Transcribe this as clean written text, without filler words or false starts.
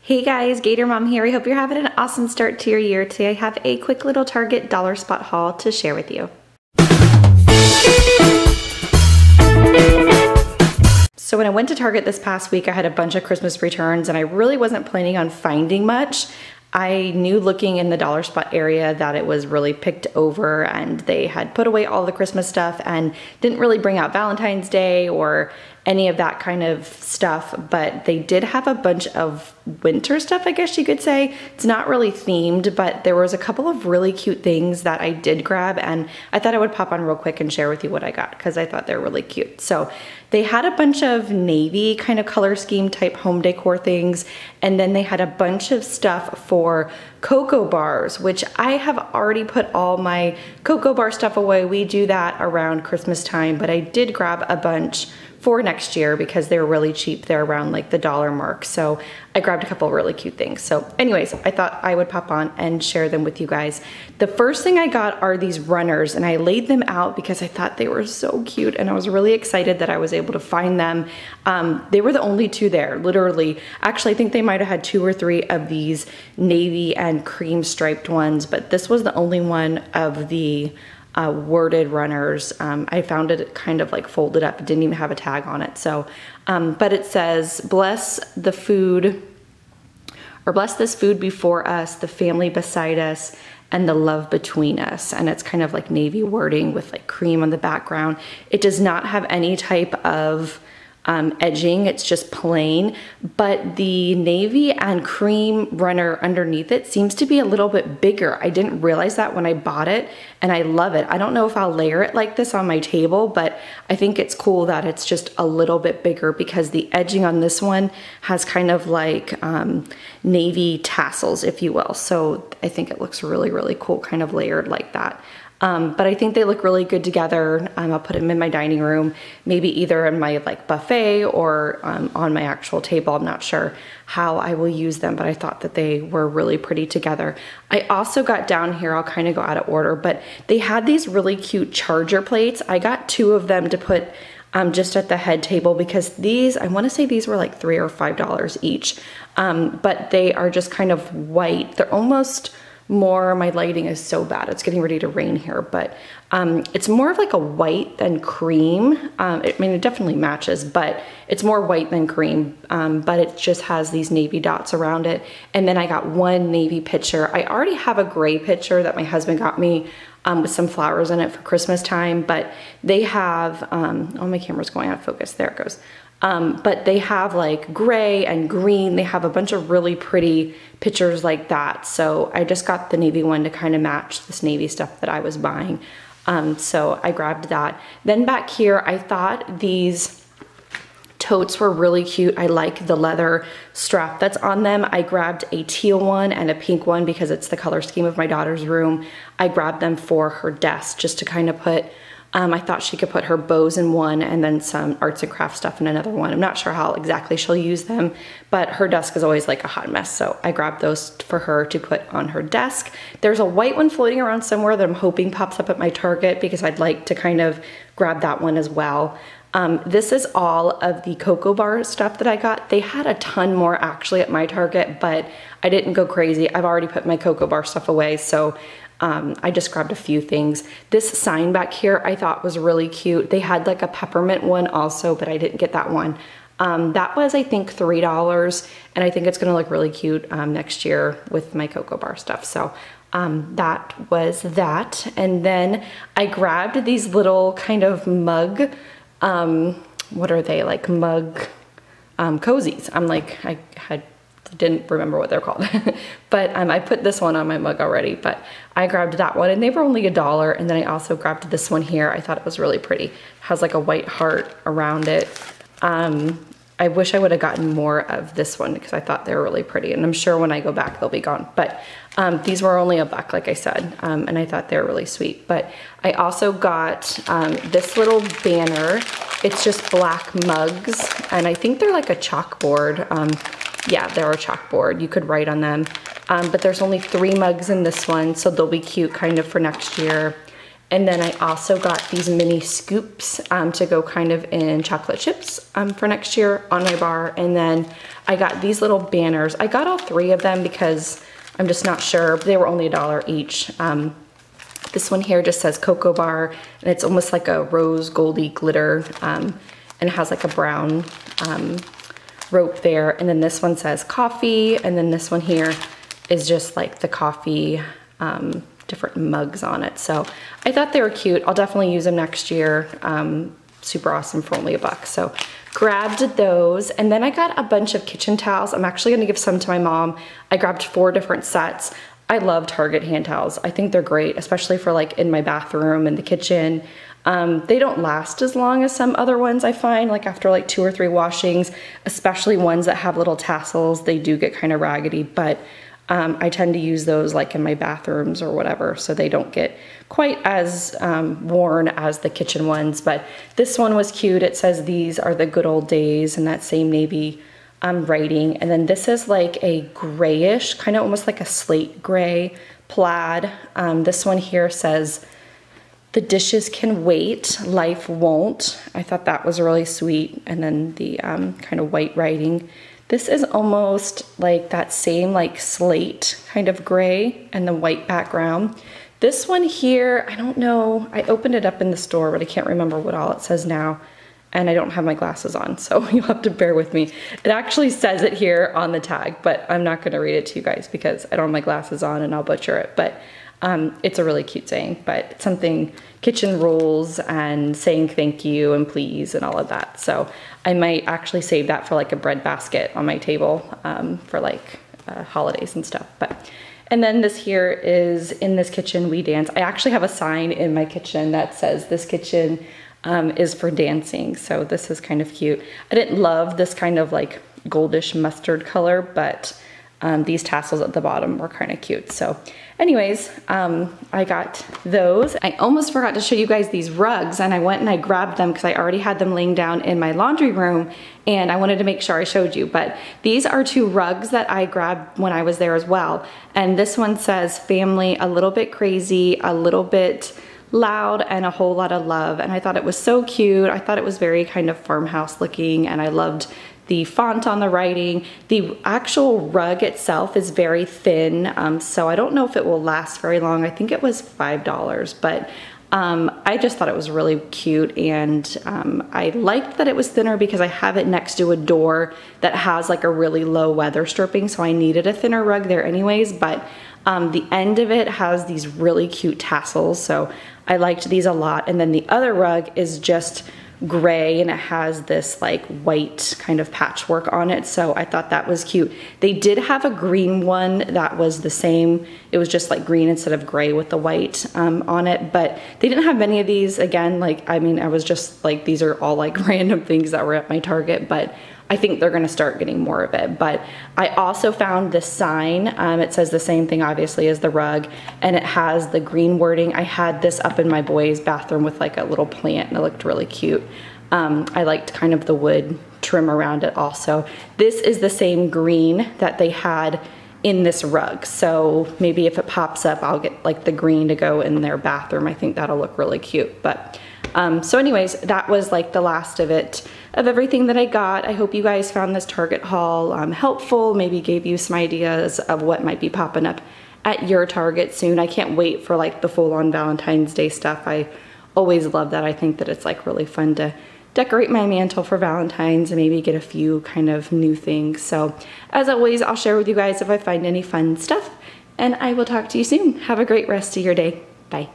Hey guys, Gator Mom here. I hope you're having an awesome start to your year. Today I have a quick little Target dollar spot haul to share with you. So when I went to Target this past week, I had a bunch of Christmas returns and I really wasn't planning on finding much. I knew looking in the dollar spot area that it was really picked over and they had put away all the Christmas stuff and didn't really bring out Valentine's Day or any of that kind of stuff, but they did have a bunch of winter stuff, I guess you could say. It's not really themed, but there was a couple of really cute things that I did grab and I thought I would pop on real quick and share with you what I got because I thought they're really cute. So they had a bunch of navy kind of color scheme type home decor things, and then they had a bunch of stuff for cocoa bars, which I have already put all my cocoa bar stuff away. We do that around Christmas time, but I did grab a bunch for next year because they were really cheap. They're around like the dollar mark. So I grabbed a couple of really cute things. So anyways, I thought I would pop on and share them with you guys. The first thing I got are these runners and I laid them out because I thought they were so cute and I was really excited that I was able to find them. They were the only two there, literally. Actually, I think they might have had 2 or 3 of these navy and cream striped ones, but this was the only one of the worded runners. I found it kind of like folded up. It didn't even have a tag on it. So, but it says, bless the food, or bless this food before us, the family beside us, and the love between us. And it's kind of like navy wording with like cream on the background. It does not have any type of edging, it's just plain, but the navy and cream runner underneath it seems to be a little bit bigger. I didn't realize that when I bought it and I love it. I don't know if I'll layer it like this on my table, but I think it's cool that it's just a little bit bigger because the edging on this one has kind of like navy tassels, if you will. So I think it looks really, really cool, kind of layered like that. But I think they look really good together. I'll put them in my dining room, maybe either in my like buffet or on my actual table. I'm not sure how I will use them, but I thought that they were really pretty together. I also got down here, I'll kind of go out of order, but they had these really cute charger plates. I got 2 of them to put just at the head table because these, I want to say these were like $3 or $5 each, but they are just kind of white. They're almost more, my lighting is so bad, it's getting ready to rain here, but it's more of like a white than cream. I mean, it definitely matches, but it's more white than cream, but it just has these navy dots around it. And then I got 1 navy pitcher. I already have a gray pitcher that my husband got me with some flowers in it for Christmas time, but they have, oh, my camera's going out of focus, there it goes. But they have like gray and green. They have a bunch of really pretty pictures like that. So I just got the navy one to kind of match this navy stuff that I was buying. So I grabbed that. Then back here, I thought these totes were really cute. I like the leather strap that's on them. I grabbed a teal one and a pink one because it's the color scheme of my daughter's room. I grabbed them for her desk just to kind of put, I thought she could put her bows in one and then some arts and crafts stuff in another one. I'm not sure how exactly she'll use them, but her desk is always like a hot mess. So I grabbed those for her to put on her desk. There's a white one floating around somewhere that I'm hoping pops up at my Target because I'd like to kind of grab that one as well. This is all of the cocoa bar stuff that I got. They had a ton more actually at my Target, but I didn't go crazy. I've already put my cocoa bar stuff away, so I just grabbed a few things. This sign back here I thought was really cute. They had like a peppermint one also, but I didn't get that one. That was, I think, $3, and I think it's gonna look really cute next year with my cocoa bar stuff. So that was that. And then I grabbed these little kind of mug, what are they, like mug cozies. I'm like, didn't remember what they're called, but I put this one on my mug already, but I grabbed that one and they were only $1. And then I also grabbed this one here. I thought it was really pretty. It has like a white heart around it. I wish I would have gotten more of this one because I thought they were really pretty, and I'm sure when I go back they'll be gone, but these were only $1, like I said, and I thought they were really sweet. But I also got this little banner. It's just black mugs, and I think they're like a chalkboard. Yeah, they're a chalkboard. You could write on them. But there's only 3 mugs in this one, so they'll be cute kind of for next year. And then I also got these mini scoops to go kind of in chocolate chips for next year on my bar. And then I got these little banners. I got all 3 of them because I'm just not sure. They were only $1 each. This one here just says Cocoa Bar, and it's almost like a rose goldy glitter, and it has like a brown rope there. And then this one says coffee, and then this one here is just like the coffee, different mugs on it. So I thought they were cute. I'll definitely use them next year. Super awesome for only $1. So grabbed those, and then I got a bunch of kitchen towels. I'm actually gonna give some to my mom. I grabbed 4 different sets. I love Target hand towels. I think they're great, especially for like in my bathroom and the kitchen. They don't last as long as some other ones I find, like after like 2 or 3 washings, especially ones that have little tassels. They do get kind of raggedy, but I tend to use those like in my bathrooms or whatever, so they don't get quite as worn as the kitchen ones. But this one was cute. It says these are the good old days, and that same navy writing. And then this is like a grayish, kind of almost like a slate gray plaid. This one here says, the dishes can wait, life won't. I thought that was really sweet. And then the kind of white writing. This is almost like that same like slate kind of gray and the white background. This one here, I don't know, I opened it up in the store, but I can't remember what all it says now. And I don't have my glasses on, so you'll have to bear with me. It actually says it here on the tag, but I'm not gonna read it to you guys because I don't have my glasses on and I'll butcher it. But it's a really cute saying, but it's something kitchen rules and saying thank you and please and all of that. So I might actually save that for like a bread basket on my table for like holidays and stuff. And then this here is in this kitchen we dance. I actually have a sign in my kitchen that says this kitchen is for dancing. So this is kind of cute. I didn't love this kind of like goldish mustard color, but these tassels at the bottom were kind of cute. So anyways, I got those. I almost forgot to show you guys these rugs, and I went and I grabbed them because I already had them laying down in my laundry room, and I wanted to make sure I showed you. But these are 2 rugs that I grabbed when I was there as well. And this one says family, a little bit crazy, a little bit loud, and a whole lot of love. And I thought it was so cute. I thought it was very kind of farmhouse looking, and I loved the font on the writing. The actual rug itself is very thin, so I don't know if it will last very long. I think it was $5, but I just thought it was really cute, and I liked that it was thinner because I have it next to a door that has like a really low weather stripping, so I needed a thinner rug there anyways. But the end of it has these really cute tassels, so I liked these a lot. And then the other rug is just gray, and it has this like white kind of patchwork on it, so I thought that was cute. They did have a green one that was the same. It was just like green instead of gray with the white on it, but they didn't have many of these. Again, like, I mean, I was just like, these are all like random things that were at my Target, but I think they're gonna start getting more of it. But I also found this sign. It says the same thing obviously as the rug, and it has the green wording. I had this up in my boys' bathroom with like a little plant, and it looked really cute. I liked kind of the wood trim around it also. This is the same green that they had in this rug, so maybe if it pops up, I'll get like the green to go in their bathroom. I think that'll look really cute. But so anyways, that was like the last of it, of everything that I got. I hope you guys found this Target haul helpful, maybe gave you some ideas of what might be popping up at your Target soon. I can't wait for like the full-on Valentine's Day stuff. I always love that. I think that it's like really fun to decorate my mantle for Valentine's and maybe get a few kind of new things. So as always, I'll share with you guys if I find any fun stuff, and I will talk to you soon. Have a great rest of your day. Bye.